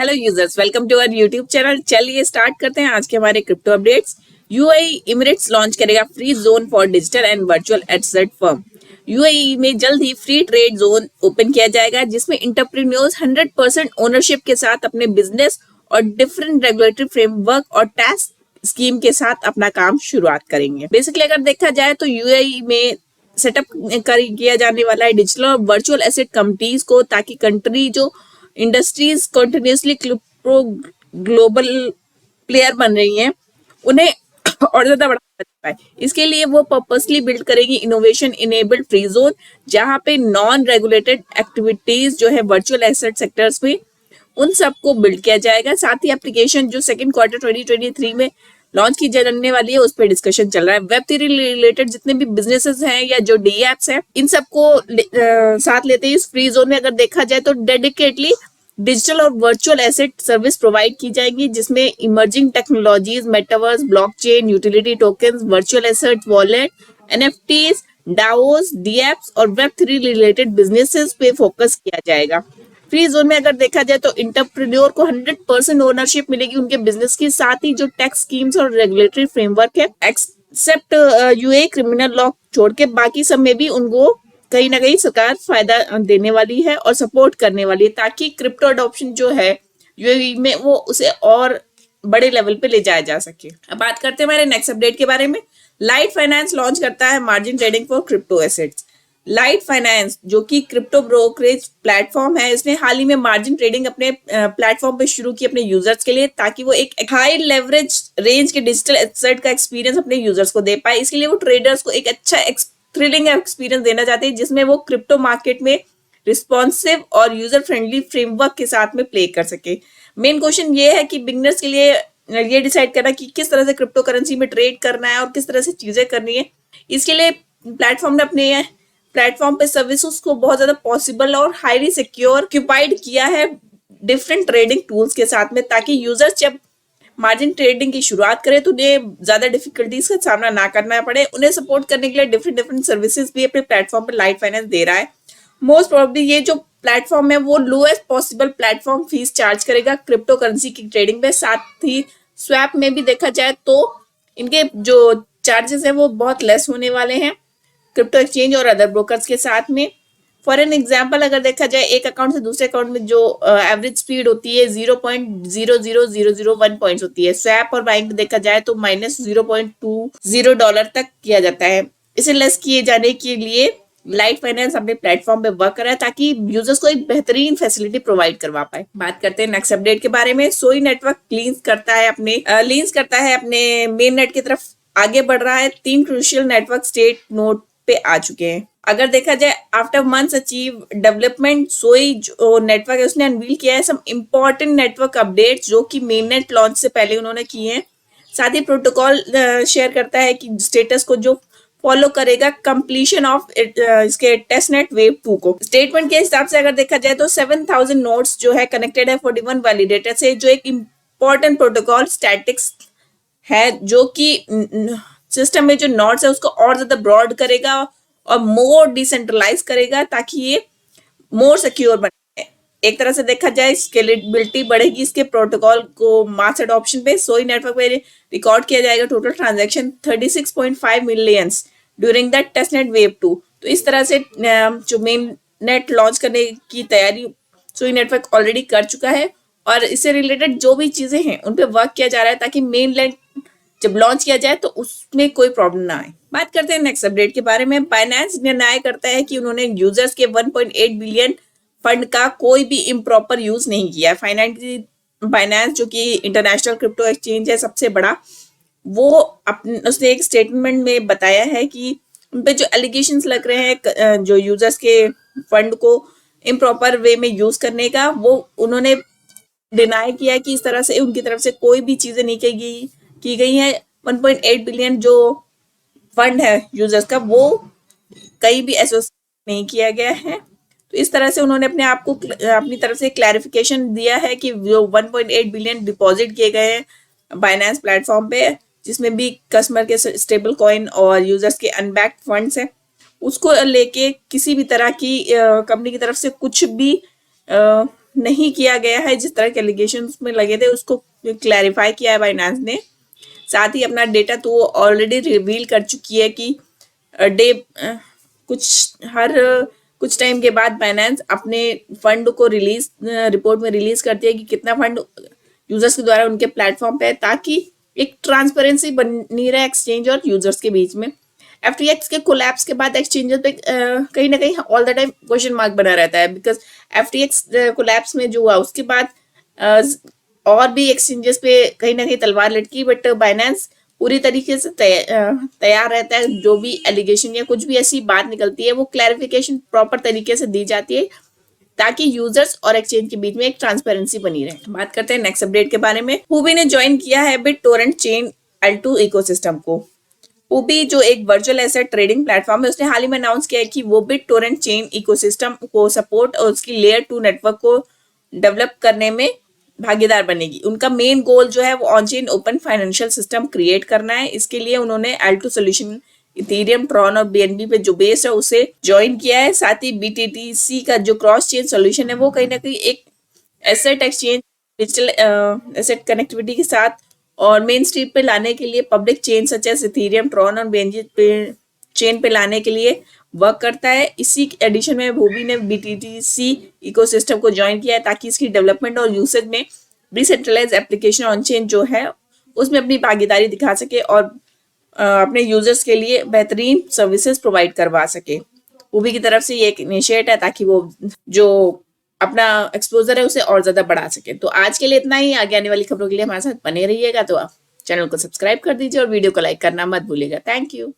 Hello users, welcome to our YouTube channel. चलिए start करते हैं आज के हमारे crypto updates. UAE Emirates launch करेगा free zone for digital and virtual asset firm. UAE में जल्द ही फ्री ट्रेड जोन ओपन किया जाएगा, जिसमें एंटरप्रेन्योर्स 100% ओनरशिप के साथ अपने बिजनेस और डिफरेंट रेगुलेटरी फ्रेमवर्क और टैक्स स्कीम के साथ अपना काम शुरुआत करेंगे। बेसिकली अगर देखा जाए तो यूएई में सेटअप किया जाने वाला है डिजिटल और वर्चुअल एसेट कंपनीज को, ताकि कंट्री जो इंडस्ट्रीज कंटिन्यूसली ग्लोबल प्लेयर बन रही हैं उन्हें और ज्यादा बढ़ावा दे पाए। इसके लिए वो पर्पसली बिल्ड करेगी इनोवेशन इनेबल्ड फ्री जोन, जहां पे नॉन रेगुलेटेड एक्टिविटीज जो है वर्चुअल एसेट सेक्टर्स में उन सबको बिल्ड किया जाएगा। साथ ही एप्लीकेशन जो सेकंड क्वार्टर 2023 में लॉन्च की जाने वाली है उस पर डिस्कशन चल रहा है। वेब 3 रिलेटेड जितने भी बिजनेसेस हैं या जो डी एप्स हैं, इन सबको साथ लेते ही इस फ्री जोन में अगर देखा जाए तो डेडिकेटली डिजिटल और वर्चुअल एसेट सर्विस प्रोवाइड की जाएगी, जिसमें emerging technologies, metaverse, blockchain, utility tokens, virtual asset wallet, NFTs, DAOs, dApps और वेब 3 रिलेटेड बिजनेसेस पे फोकस किया जाएगा। फ्री जोन में अगर देखा जाए तो इंटरप्रेन्योर को 100% ओनरशिप मिलेगी उनके बिजनेस की। साथ ही जो टैक्स स्कीम्स और रेगुलेटरी फ्रेमवर्क है, एक्सेप्ट यूए क्रिमिनल लॉ छोड़ के बाकी सब में भी उनको कहीं ना कहीं सरकार फायदा देने वाली है और सपोर्ट करने वाली है, ताकि क्रिप्टो अडॉप्शन जो है यूएई में वो उसे और बड़े लेवल पे ले जाया जा सके। अब बात करते हैं हमारे नेक्स्ट अपडेट के बारे में। लाइट फाइनेंस लॉन्च करता है margin trading for crypto assets. Light finance जो कि क्रिप्टो ब्रोकरेज प्लेटफॉर्म है, इसने हाल ही में मार्जिन ट्रेडिंग अपने प्लेटफॉर्म पे शुरू की अपने यूजर्स के लिए, ताकि वो एक हाई लेवरेज रेंज के डिजिटल एसेट का एक्सपीरियंस अपने यूजर्स को दे पाए। इसके लिए वो ट्रेडर्स को एक अच्छा थ्रिलिंग एक्सपीरियंस देना चाहते हैं, जिसमें वो क्रिप्टो मार्केट में रिस्पॉन्सिव और यूजर फ्रेंडली फ्रेमवर्क के साथ में प्ले कर सके। मेन क्वेश्चन ये है कि बिगनर्स के लिए ये डिसाइड करना कि किस तरह से क्रिप्टो करेंसी में ट्रेड करना है और किस तरह से चीजें करनी है। इसके लिए प्लेटफॉर्म ने अपने प्लेटफॉर्म पे सर्विसेज को बहुत ज्यादा पॉसिबल और हाईली सिक्योर ऑक्यूपाइड किया है डिफरेंट ट्रेडिंग टूल्स के साथ में, ताकि यूजर्स जब मार्जिन ट्रेडिंग की शुरुआत करें तो उन्हें ज्यादा डिफिकल्टीज का सामना ना करना पड़े। उन्हें सपोर्ट करने के लिए डिफरेंट सर्विसेज भी अपने प्लेटफॉर्म पर लाइट फाइनेंस दे रहा है। मोस्ट प्रोबेबली ये जो प्लेटफॉर्म है वो lowest possible platform fees charge करेगा क्रिप्टो करेंसी की ट्रेडिंग में। साथ ही स्वैप में भी देखा जाए तो इनके जो चार्जेस है वो बहुत लेस होने वाले हैं क्रिप्टो एक्सचेंज और अदर ब्रोकर्स के साथ में। फॉर एन एग्जाम्पल अगर देखा जाए, एक अकाउंट से दूसरे अकाउंट में जो एवरेज स्पीड होती है 0.00001 पॉइंट्स होती है। स्वैप और बाइंग देखा जाए तो -$0.20 तक किया जाता है। इसे लेस किए जाने के लिए लाइट फाइनेंस अपने प्लेटफॉर्म पे वर्क कर रहा है, ताकि यूजर्स को एक बेहतरीन फैसिलिटी प्रोवाइड करवा पाए। बात करते हैं नेक्स्ट अपडेट के बारे में। सोई नेटवर्क लीन्स करता है अपने मेन नेट की तरफ आगे बढ़ रहा है। 3 क्रूशियल नेटवर्क स्टेट नोड पे आ चुके हैं। अगर देखा जाए आफ्टर मंथ्स अचीव डेवलपमेंट, सोई जो नेटवर्क है उसने अनवील किया है सम इम्पोर्टेंट नेटवर्क अपडेट्स जो कि मेननेट लॉन्च से पहले उन्होंने किए हैं। साथ ही प्रोटोकॉल शेयर करता है कि स्टेटस को जो फॉलो करेगा कंप्लीशन ऑफ इसके टेस्टनेट वेव 2 को। स्टेटमेंट के हिसाब से अगर देखा जाए तो 7000 नोड्स जो है कनेक्टेड है 41 वैलिडेटर से, जो एक इम्पोर्टेंट प्रोटोकॉल स्टैटिक्स है जो कि सिस्टम में जो नोड्स है उसको और ज्यादा ब्रॉड करेगा और मोर डिसेंट्रलाइज करेगा, ताकि ये मोर सिक्योर बने। एक तरह से देखा जाए स्केलेबिलिटी बढ़ेगी इसके प्रोटोकॉल को मास एडॉप्शन पे। सोई नेटवर्क पे रिकॉर्ड किया जाएगा total transaction 36.5 million during the testnet wave 2। तो इस तरह से जो मेन नेट लॉन्च करने की तैयारी सोई नेटवर्क ऑलरेडी कर चुका है और इससे रिलेटेड जो भी चीजें हैं उन पे वर्क किया जा रहा है, ताकि मेन नेट जब लॉन्च किया जाए तो उसमें कोई प्रॉब्लम ना आए। बात करते हैं नेक्स्ट अपडेट के बारे में। बाइनेंस निर्णय करता है कि उन्होंने यूजर्स के 1.8 बिलियन फंड का कोई भी इम्प्रॉपर यूज नहीं किया। बाइनेंस जो कि इंटरनेशनल क्रिप्टो एक्सचेंज है सबसे बड़ा, वो उसने एक स्टेटमेंट में बताया है कि उन पे जो एलिगेशंस लग रहे हैं जो यूजर्स के फंड को इम्प्रॉपर वे में यूज करने का, वो उन्होंने डिनाई किया कि इस तरह से उनकी तरफ से कोई भी चीजें नहीं की गई है। 1.8 बिलियन जो फंड है यूजर्स का वो कहीं भी एसोसिएट नहीं किया गया है। तो इस तरह से उन्होंने अपनी तरफ से क्लैरिफिकेशन दिया है कि जो 1.8 बिलियन डिपॉजिट किए गए हैं बाइनेंस प्लेटफॉर्म पे, जिसमें भी कस्टमर के स्टेबल कॉइन और यूजर्स के अनबैक्ड फंड्स हैं, उसको लेके किसी भी तरह की कंपनी की तरफ से कुछ भी नहीं किया गया है, जिस तरह के एलिगेशन में लगे थे उसको क्लैरिफाई किया है बाइनेंस ने। साथ ही अपना डेटा तो ऑलरेडी रिवील कर चुकी है कि डे हर कुछ टाइम के बाद बाइनेंस अपने फंड को रिलीज रिपोर्ट में रिलीज करती है कि कितना फंड यूजर्स के द्वारा उनके प्लेटफॉर्म पे है, ताकि एक ट्रांसपेरेंसी बनी रहे एक्सचेंज और यूजर्स के बीच में। FTX के कोलैप्स के बाद एक्सचेंजर पे कहीं ना कहीं all the time question mark बना रहता है, बिकॉज FTX कोलैप्स में जो हुआ उसके बाद और भी एक्सचेंजेस पे कहीं ना कहीं तलवार लटकी, बट बाइनेंस पूरी तरीके से तैयार रहता है। जो भी एलिगेशन या कुछ भी ऐसी बात निकलती है वो क्लैरिफिकेशन प्रॉपर तरीके से दी जाती है, ताकि यूजर्स और एक्सचेंज के बीच में एक ट्रांसपेरेंसी बनी रहे। बात करते हैं नेक्स्ट अपडेट के बारे में। हुबी ने ज्वाइन किया है BitTorrent चेन L2 इकोसिस्टम को। हुबी जो एक वर्चुअल एसेट ट्रेडिंग प्लेटफॉर्म है, उसने हाल ही में अनाउंस किया है कि वो BitTorrent चेन इकोसिस्टम को सपोर्ट और उसकी लेयर 2 नेटवर्क को डेवलप करने में भागीदार बनेगी। उनका मेन गोल जो है वो on chain open financial system create करना है। इसके लिए उन्होंने L2 सोल्यूशन इथेरियम, ट्रॉन और BNB पे जो बेस्ड है उसे ज्वाइन किया है। साथ ही BTTC का जो क्रॉस चेन सोल्यूशन है वो कहीं ना कहीं एक asset exchange digital asset connectivity के साथ और मेन स्ट्रीम पे लाने के लिए public chain such as Ethereum, Tron और BNB पे चेन पे लाने के लिए वर्क करता है। इसी एडिशन में हुबी ने BTTC इकोसिस्टम को ज्वाइन किया है, ताकि इसकी डेवलपमेंट और यूसेज में डिसेंट्रलाइज एप्लीकेशन ऑन चेन जो है उसमें अपनी भागीदारी दिखा सके और अपने यूजर्स के लिए बेहतरीन सर्विसेज प्रोवाइड करवा सके। हुबी की तरफ से ये एक इनिशिएट है ताकि वो जो अपना एक्सपोजर है उसे और ज्यादा बढ़ा सके। तो आज के लिए इतना ही। आगे आने वाली खबरों के लिए हमारे साथ बने रहिएगा। तो आप चैनल को सब्सक्राइब कर दीजिए और वीडियो को लाइक करना मत भूलिएगा। Thank you.